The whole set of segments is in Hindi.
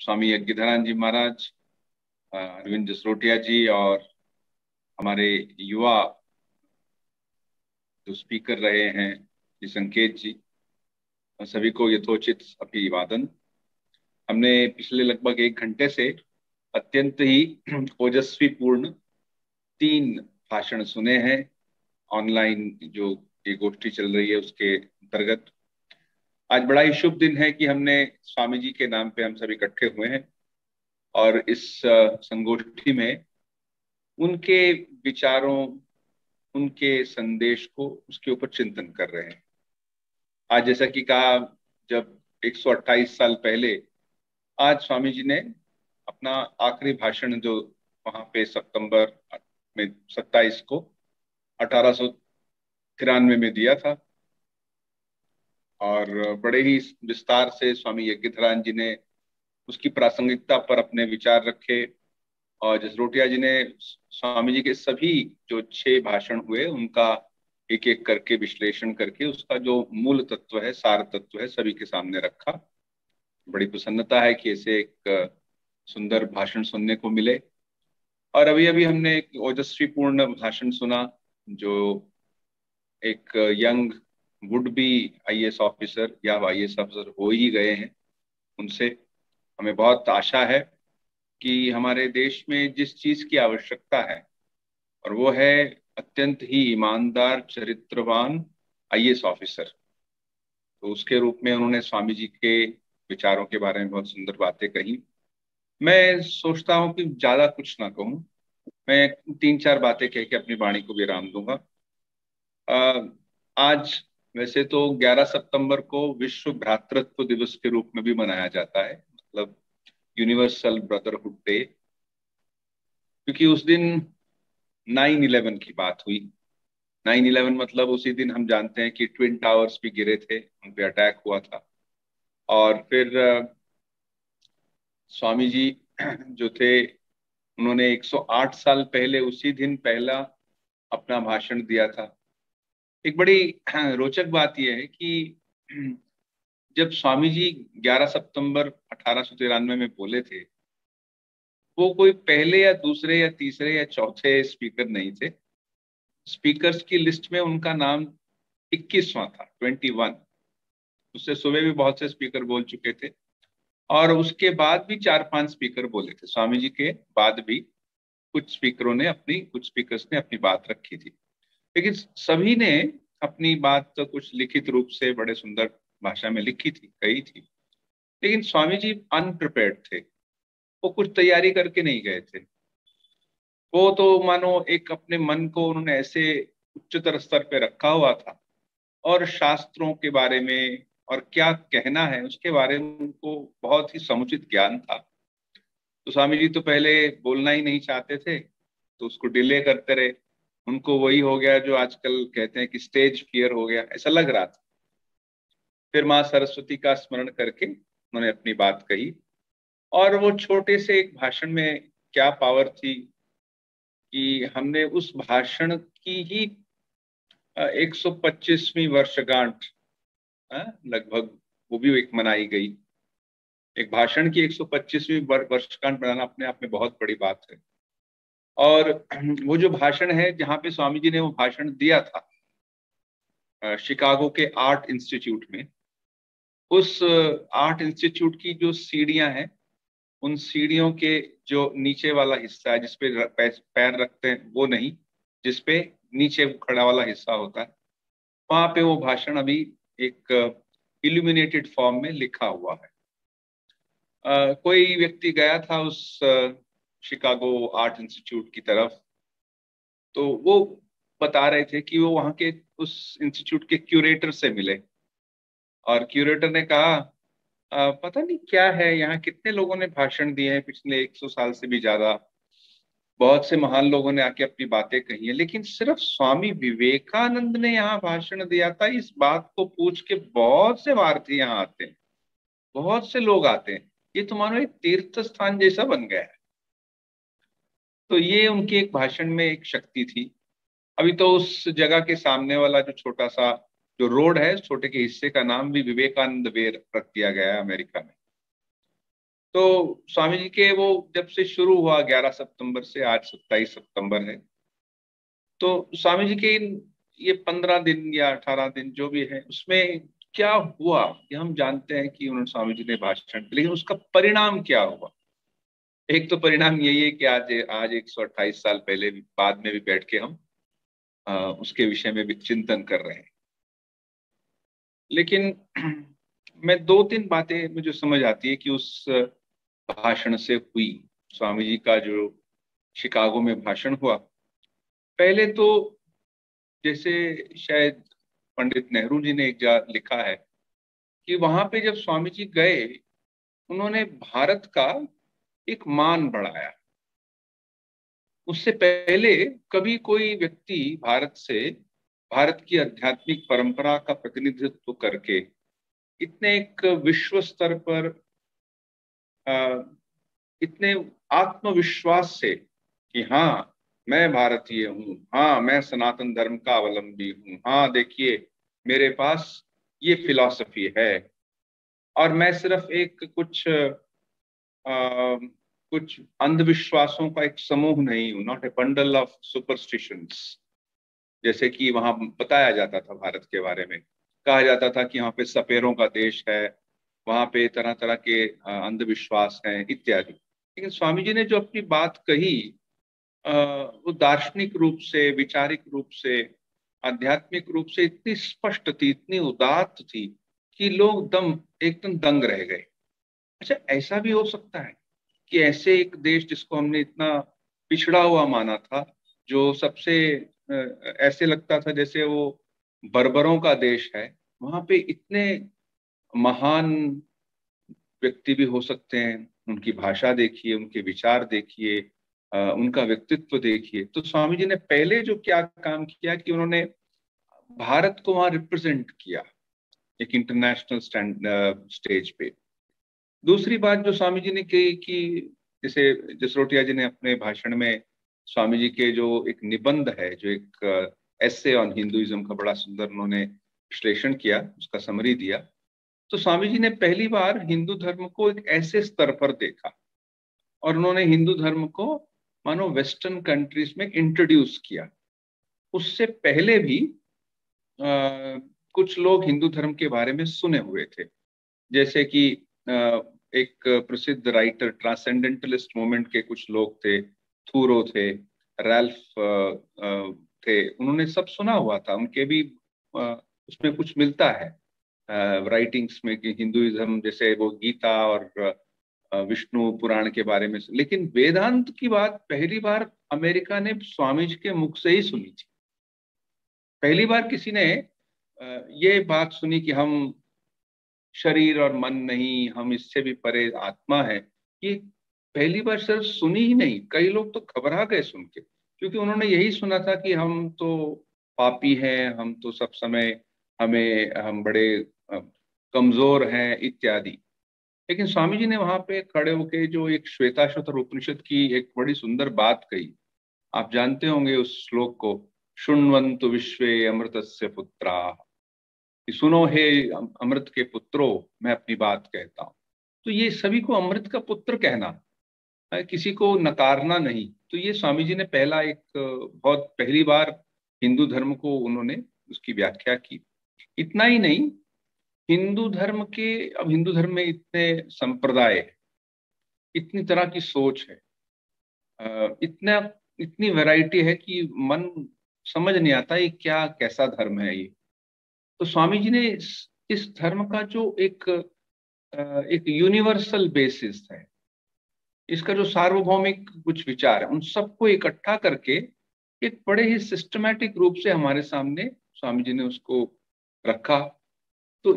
स्वामी यज्ञधरान जी महाराज, अरविंद जसरोटिया जी और हमारे युवा जो स्पीकर रहे हैं जी संकेत जी, और सभी को यथोचित अभिवादन। हमने पिछले लगभग 1 घंटे से अत्यंत ही ओजस्वी पूर्ण 3 भाषण सुने हैं। ऑनलाइन जो ये गोष्ठी चल रही है उसके अंतर्गत आज बड़ा ही शुभ दिन है कि हमने स्वामी जी के नाम पे हम सब इकट्ठे हुए हैं और इस संगोष्ठी में उनके विचारों, उनके संदेश को, उसके ऊपर चिंतन कर रहे हैं। आज जैसा कि कहा, जब 128 साल पहले आज स्वामी जी ने अपना आखिरी भाषण जो वहां पे सितंबर में 27 को 1893 में दिया था, और बड़े ही विस्तार से स्वामी यज्ञधरान जी ने उसकी प्रासंगिकता पर अपने विचार रखे। और जसरोटिया जी ने स्वामी जी के सभी जो 6 भाषण हुए उनका एक एक करके विश्लेषण करके उसका जो मूल तत्व है, सार तत्व है, सभी के सामने रखा। बड़ी प्रसन्नता है कि ऐसे एक सुंदर भाषण सुनने को मिले। और अभी अभी हमने एक ओजस्वी पूर्ण भाषण सुना जो एक young would be IAS officer या आईएएस ऑफिसर हो ही गए हैं, उनसे हमें बहुत आशा है कि हमारे देश में जिस चीज की आवश्यकता है और वो है अत्यंत ही ईमानदार चरित्रवान आईएएस ऑफिसर, तो उसके रूप में उन्होंने स्वामी जी के विचारों के बारे में बहुत सुंदर बातें कही। मैं सोचता हूँ कि ज्यादा कुछ ना कहूँ, मैं 3-4 बातें कह के अपनी वाणी को विराम दूंगा। अ, आज वैसे तो 11 सितंबर को विश्व भ्रातृत्व दिवस के रूप में भी मनाया जाता है, मतलब यूनिवर्सल ब्रदरहुड डे, क्योंकि उस दिन 9/11 की बात हुई। 9/11 मतलब उसी दिन हम जानते हैं कि ट्विन टावर्स भी गिरे थे, उन पे अटैक हुआ था। और फिर स्वामी जी जो थे, उन्होंने 108 साल पहले उसी दिन पहला अपना भाषण दिया था। एक बड़ी रोचक बात यह है कि जब स्वामी जी 11 सितंबर 1893 में बोले थे, वो कोई पहले या दूसरे या तीसरे या चौथे स्पीकर नहीं थे। स्पीकर्स की लिस्ट में उनका नाम 21वां था, 21। उससे सुबह भी बहुत से स्पीकर बोल चुके थे और उसके बाद भी 4-5 स्पीकर बोले थे। स्वामी जी के बाद भी कुछ स्पीकर्स ने अपनी बात रखी थी, लेकिन सभी ने अपनी बात तो कुछ लिखित रूप से बड़े सुंदर भाषा में लिखी थी, कही थी। लेकिन स्वामी जी अनप्रिपेयर्ड थे, वो कुछ तैयारी करके नहीं गए थे। वो तो मानो एक अपने मन को उन्होंने ऐसे उच्चतर स्तर पे रखा हुआ था और शास्त्रों के बारे में और क्या कहना है उसके बारे में उनको बहुत ही समुचित ज्ञान था। तो स्वामी जी तो पहले बोलना ही नहीं चाहते थे, तो उसको डिले करते रहे। उनको वही हो गया जो आजकल कहते हैं कि स्टेज फियर हो गया, ऐसा लग रहा था। फिर माँ सरस्वती का स्मरण करके उन्होंने अपनी बात कही, और वो छोटे से एक भाषण में क्या पावर थी कि हमने उस भाषण की ही 125वीं वर्षगांठ, लगभग, वो भी एक मनाई गई। एक भाषण की 125वीं वर्षगांठ मनाना अपने आप में बहुत बड़ी बात है। और वो जो भाषण है जहाँ पे स्वामी जी ने वो भाषण दिया था, शिकागो के आर्ट इंस्टीट्यूट में, उस आर्ट इंस्टीट्यूट की जो सीढ़ियां हैं, उन सीढ़ियों के जो नीचे वाला हिस्सा है जिसपे पैर रखते हैं वो नहीं, जिसपे नीचे खड़ा वाला हिस्सा होता है, वहां पे वो भाषण अभी एक इल्यूमिनेटेड फॉर्म में लिखा हुआ है। कोई व्यक्ति गया था उस शिकागो आर्ट इंस्टीट्यूट की तरफ, तो वो बता रहे थे कि वो वहाँ के उस इंस्टीट्यूट के क्यूरेटर से मिले, और क्यूरेटर ने कहा, पता नहीं क्या है, यहाँ कितने लोगों ने भाषण दिए हैं पिछले 100 साल से भी ज्यादा, बहुत से महान लोगों ने आके अपनी बातें कही है, लेकिन सिर्फ स्वामी विवेकानंद ने यहाँ भाषण दिया था। इस बात को पूछ के बहुत से भारतीय यहाँ आते हैं, बहुत से लोग आते हैं, ये तो मानो एक तीर्थ स्थान जैसा बन गया है। तो ये उनके एक भाषण में एक शक्ति थी। अभी तो उस जगह के सामने वाला जो छोटा सा जो रोड है, छोटे के हिस्से का नाम भी विवेकानंद वे रख दिया गया है अमेरिका में। तो स्वामी जी के वो जब से शुरू हुआ 11 सितंबर से, आज 27 सितंबर है, तो स्वामी जी के ये 15 दिन या 18 दिन जो भी है, उसमें क्या हुआ कि हम जानते हैं कि उन्होंने, स्वामी जी ने भाषण दिया, लेकिन उसका परिणाम क्या हुआ। एक तो परिणाम यही है कि आज आज 128 साल पहले भी, बाद में भी बैठ के हम उसके विषय में भी चिंतन कर रहे हैं। लेकिन मैं दो तीन बातें मुझे समझ आती है कि उस भाषण से हुई। स्वामी जी का जो शिकागो में भाषण हुआ, पहले तो जैसे शायद पंडित नेहरू जी ने एक जगह लिखा है कि वहां पे जब स्वामी जी गए, उन्होंने भारत का एक मान बढ़ाया। उससे पहले कभी कोई व्यक्ति भारत से, भारत की आध्यात्मिक परंपरा का प्रतिनिधित्व करके इतने एक विश्व स्तर पर अ, इतने आत्मविश्वास से कि हाँ मैं भारतीय हूँ, हाँ मैं सनातन धर्म का अवलंबी हूँ, हाँ देखिए मेरे पास ये फिलॉसफी है, और मैं सिर्फ एक कुछ अंधविश्वासों का एक समूह नहीं हूं, not a bundle of superstitions, जैसे कि वहां बताया जाता था भारत के बारे में। कहा जाता था कि यहाँ पे सपेरों का देश है, वहां पे तरह तरह के अंधविश्वास हैं इत्यादि। लेकिन स्वामी जी ने जो अपनी बात कही, अ, वो दार्शनिक रूप से, विचारिक रूप से, आध्यात्मिक रूप से इतनी स्पष्ट थी, इतनी उदात्त थी कि लोग एकदम दंग रह गए। अच्छा, ऐसा भी हो सकता है कि ऐसे एक देश जिसको हमने इतना पिछड़ा हुआ माना था, जो सबसे ऐसे लगता था जैसे वो बर्बरों का देश है, वहां पे इतने महान व्यक्ति भी हो सकते हैं। उनकी भाषा देखिए, उनके विचार देखिए, उनका व्यक्तित्व देखिए। तो स्वामी जी ने पहले जो क्या काम किया कि उन्होंने भारत को वहां रिप्रेजेंट किया एक इंटरनेशनल स्टेज पे। दूसरी बात जो स्वामी जी ने की कि जैसे जसरोटिया जी ने अपने भाषण में स्वामी जी के जो एक निबंध है, जो एक एसे ऑन हिंदुइज्म का बड़ा सुंदर उन्होंने विश्लेषण किया, उसका समरी दिया। तो स्वामी जी ने पहली बार हिंदू धर्म को एक ऐसे स्तर पर देखा, और उन्होंने हिंदू धर्म को मानो वेस्टर्न कंट्रीज में इंट्रोड्यूस किया। उससे पहले भी कुछ लोग हिंदू धर्म के बारे में सुने हुए थे, जैसे कि एक प्रसिद्ध राइटर, ट्रांसेंडेंटलिस्ट मूवमेंट के कुछ लोग थे, थूरो थे, रैल्फ थे, उन्होंने सब सुना हुआ था। उनके भी उसमें कुछ मिलता है राइटिंग्स में कि हिंदुइज्म जैसे वो गीता और विष्णु पुराण के बारे में। लेकिन वेदांत की बात पहली बार अमेरिका ने स्वामी जी के मुख से ही सुनी थी। पहली बार किसी ने ये बात सुनी कि हम शरीर और मन नहीं, हम इससे भी परे आत्मा है। ये पहली बार सिर्फ सुनी ही नहीं, कई लोग तो घबरा गए सुन के, क्योंकि उन्होंने यही सुना था कि हम तो पापी हैं, हम तो सब समय हम बड़े अ, कमजोर हैं इत्यादि। लेकिन स्वामी जी ने वहां पे खड़े होके जो एक श्वेताश्वतर उपनिषद की एक बड़ी सुंदर बात कही, आप जानते होंगे उस श्लोक को, शृण्वन्तु विश्वे अमृतस्य पुत्रा, कि सुनो हे अमृत के पुत्रों, मैं अपनी बात कहता हूं। तो ये सभी को अमृत का पुत्र कहना, किसी को नकारना नहीं। तो ये स्वामी जी ने पहला एक बहुत पहली बार हिंदू धर्म को उन्होंने उसकी व्याख्या की। इतना ही नहीं, हिंदू धर्म के, अब हिंदू धर्म में इतने संप्रदाय है, इतनी तरह की सोच है, इतना इतनी वैरायटी है कि मन समझ नहीं आता ये क्या, कैसा धर्म है ये। तो स्वामी जी ने इस धर्म का जो एक यूनिवर्सल बेसिस है, इसका जो सार्वभौमिक कुछ विचार है, उन सबको इकट्ठा करके एक बड़े ही सिस्टमैटिक रूप से हमारे सामने स्वामी जी ने उसको रखा। तो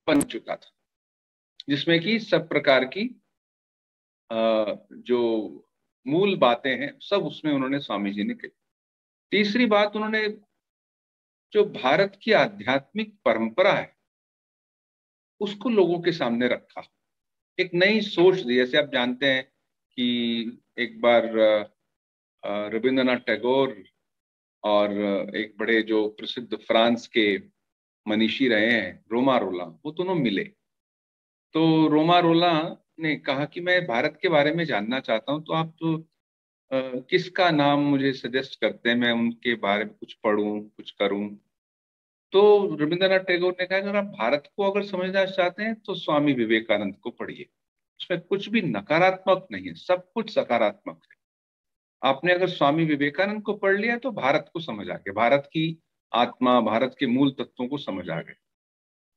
बन चुका था, जिसमें कि सब प्रकार की जो मूल बातें हैं सब उसमें उन्होंने, स्वामी जी ने कही। तीसरी बात, उन्होंने जो भारत की आध्यात्मिक परंपरा है उसको लोगों के सामने रखा। एक नई सोच दी। जैसे आप जानते हैं कि एक बार रविंद्रनाथ टैगोर और एक बड़े जो प्रसिद्ध फ्रांस के मनीषी रहे हैं रोमा रोला, वो दोनों मिले। तो रोमा रोला ने कहा कि मैं भारत के बारे में जानना चाहता हूँ, तो आप तो किसका नाम मुझे सजेस्ट करते हैं, मैं उनके बारे में कुछ पढ़ूं कुछ करूं। तो रविंद्रनाथ टैगोर ने कहा अगर आप भारत को अगर समझना चाहते हैं तो स्वामी विवेकानंद को पढ़िए। उसमें कुछ भी नकारात्मक नहीं है, सब कुछ सकारात्मक है। आपने अगर स्वामी विवेकानंद को पढ़ लिया तो भारत को समझ आ गया, भारत की आत्मा, भारत के मूल तत्वों को समझ आ गए।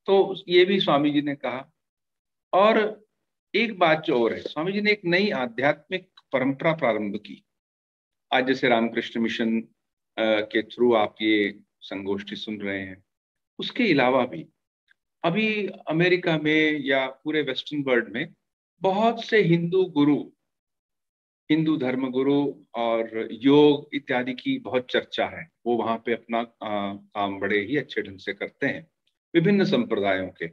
तो ये भी स्वामी जी ने कहा। और एक बात जो और है, स्वामी जी ने एक नई आध्यात्मिक परंपरा प्रारंभ की। आज जैसे रामकृष्ण मिशन के थ्रू आप ये संगोष्ठी सुन रहे हैं, उसके अलावा भी अभी अमेरिका में या पूरे वेस्टर्न वर्ल्ड में बहुत से हिंदू गुरु, हिंदू धर्म गुरु और योग इत्यादि की बहुत चर्चा है। वो वहां पे अपना काम बड़े ही अच्छे ढंग से करते हैं, विभिन्न संप्रदायों के।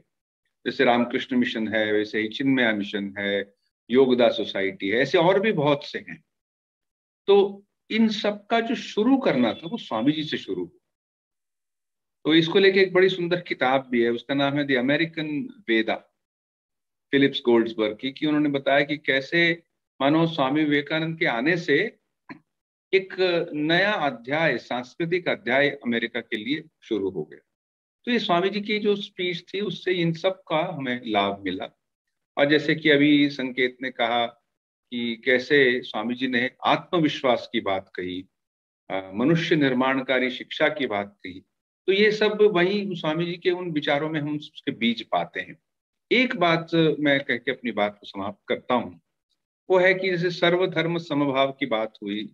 जैसे रामकृष्ण मिशन है, वैसे ही चिन्मया मिशन है, योगदा सोसाइटी है, ऐसे और भी बहुत से हैं। तो इन सब का जो शुरू करना था वो स्वामी जी से शुरू हुआ। तो इसको लेके एक बड़ी सुंदर किताब भी है, उसका नाम है द अमेरिकन वेदा, फिलिप्स गोल्ड्सबर्ग की। कि उन्होंने बताया कि कैसे मानो स्वामी विवेकानंद के आने से एक नया अध्याय, सांस्कृतिक अध्याय अमेरिका के लिए शुरू हो गया। तो ये स्वामी जी की जो स्पीच थी उससे इन सब का हमें लाभ मिला। और जैसे कि अभी संकेत ने कहा कि कैसे स्वामी जी ने आत्मविश्वास की बात कही, मनुष्य निर्माणकारी शिक्षा की बात कही, तो ये सब वही स्वामी जी के उन विचारों में हम उसके बीज पाते हैं। एक बात मैं कह के अपनी बात को समाप्त करता हूँ, वो है कि जैसे सर्वधर्म समभाव की बात हुई,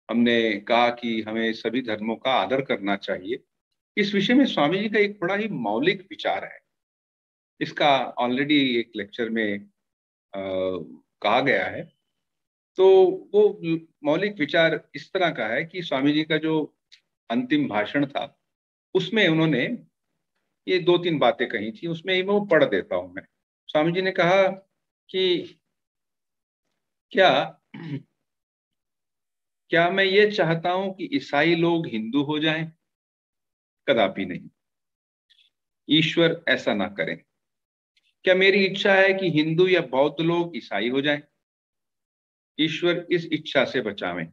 हमने कहा कि हमें सभी धर्मों का आदर करना चाहिए। इस विषय में स्वामी जी का एक बड़ा ही मौलिक विचार है। इसका ऑलरेडी एक लेक्चर में कहा गया है। तो वो मौलिक विचार इस तरह का है कि स्वामी जी का जो अंतिम भाषण था उसमें उन्होंने ये दो तीन बातें कही थी, उसमें ही मैं वो पढ़ देता हूं मैं। स्वामी जी ने कहा कि क्या क्या मैं ये चाहता हूं कि ईसाई लोग हिंदू हो जाएं? कदापि नहीं। ईश्वर ऐसा ना करें। क्या मेरी इच्छा है कि हिंदू या बौद्ध लोग ईसाई हो जाएं? ईश्वर इस इच्छा से बचावें।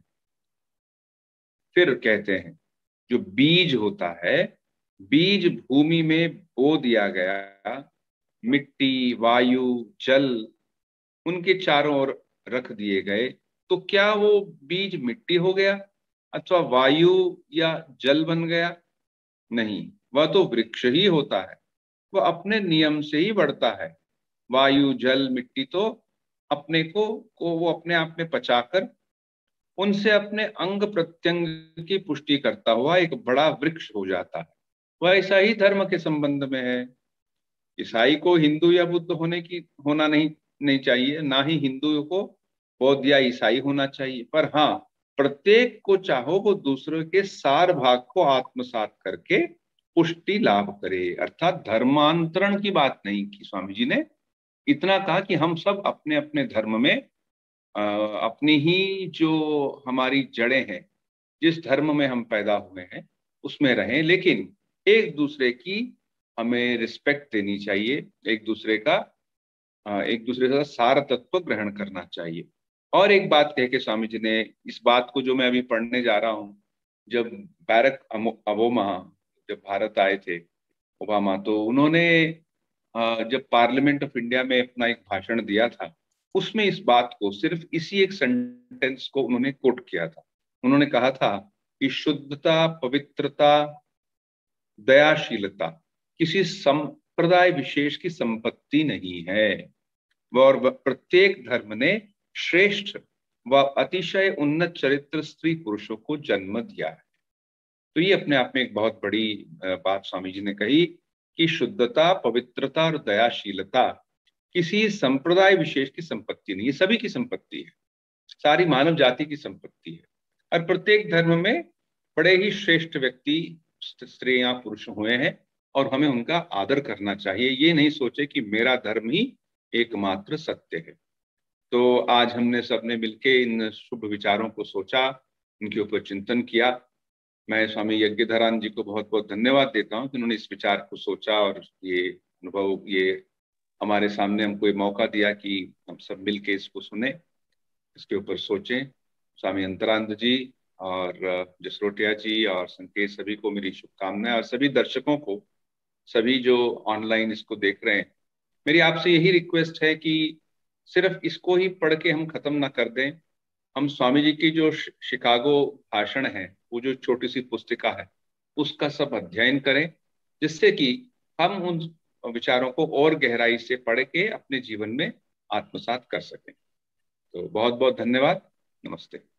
फिर कहते हैं जो बीज होता है, बीज भूमि में बो दिया गया, मिट्टी, वायु, जल उनके चारों ओर रख दिए गए, तो क्या वो बीज मिट्टी हो गया अथवा वायु या जल बन गया? नहीं, वह तो वृक्ष ही होता है। वह अपने नियम से ही बढ़ता है। वायु, जल, मिट्टी तो अपने को वो अपने आप में पचाकर उनसे अपने अंग प्रत्यंग की पुष्टि करता हुआ एक बड़ा वृक्ष हो जाता है। वह ऐसा ही धर्म के संबंध में है। ईसाई को हिंदू या बुद्ध होना नहीं चाहिए, ना ही हिंदू को बौद्ध या ईसाई होना चाहिए। पर हाँ, प्रत्येक को चाहो वो दूसरे के सार भाग को आत्मसात करके पुष्टि लाभ करे। अर्थात धर्मांतरण की बात नहीं की स्वामी जी ने, इतना कहा कि हम सब अपने अपने धर्म में अपनी ही जो हमारी जड़ें हैं, जिस धर्म में हम पैदा हुए हैं उसमें रहें, लेकिन एक दूसरे की हमें रिस्पेक्ट देनी चाहिए, एक दूसरे का सार तत्व ग्रहण करना चाहिए। और एक बात कह के स्वामी जी ने इस बात को, जो मैं अभी पढ़ने जा रहा हूँ, जब बैरक ओबामा जब भारत आए थे, ओबामा, तो उन्होंने जब पार्लियामेंट ऑफ इंडिया में अपना एक भाषण दिया था, उसमें इस बात को, सिर्फ इसी एक सेंटेंस को उन्होंने कोट किया था। उन्होंने कहा था कि शुद्धता, पवित्रता, दयाशीलता किसी संप्रदाय विशेष की संपत्ति नहीं है, और प्रत्येक धर्म ने श्रेष्ठ व अतिशय उन्नत चरित्र स्त्री पुरुषों को जन्म दिया है। तो ये अपने आप में एक बहुत बड़ी बात स्वामी जी ने कही कि शुद्धता, पवित्रता और दयाशीलता किसी संप्रदाय विशेष की संपत्ति नहीं, ये सभी की संपत्ति है, सारी मानव जाति की संपत्ति है। और प्रत्येक धर्म में बड़े ही श्रेष्ठ व्यक्ति, स्त्रियां, पुरुष हुए हैं, और हमें उनका आदर करना चाहिए। ये नहीं सोचे कि मेरा धर्म ही एकमात्र सत्य है। तो आज हमने सबने मिलके इन शुभ विचारों को सोचा, उनके ऊपर चिंतन किया। मैं स्वामी यज्ञधरान जी को बहुत बहुत धन्यवाद देता हूँ कि उन्होंने इस विचार को सोचा और ये अनुभव, ये हमारे सामने हमको ये मौका दिया कि हम सब मिलके इसको सुने, इसके ऊपर सोचें। स्वामी अंतरानंद जी और जसरोटिया जी और संकेत, सभी को मेरी शुभकामनाएं, और सभी दर्शकों को, सभी जो ऑनलाइन इसको देख रहे हैं, मेरी आपसे यही रिक्वेस्ट है कि सिर्फ इसको ही पढ़ के हम खत्म ना कर दें। हम स्वामी जी की जो शिकागो भाषण है, वो जो छोटी सी पुस्तिका है, उसका सब अध्ययन करें, जिससे कि हम उन विचारों को और गहराई से पढ़ के अपने जीवन में आत्मसात कर सकें। तो बहुत बहुत धन्यवाद। नमस्ते।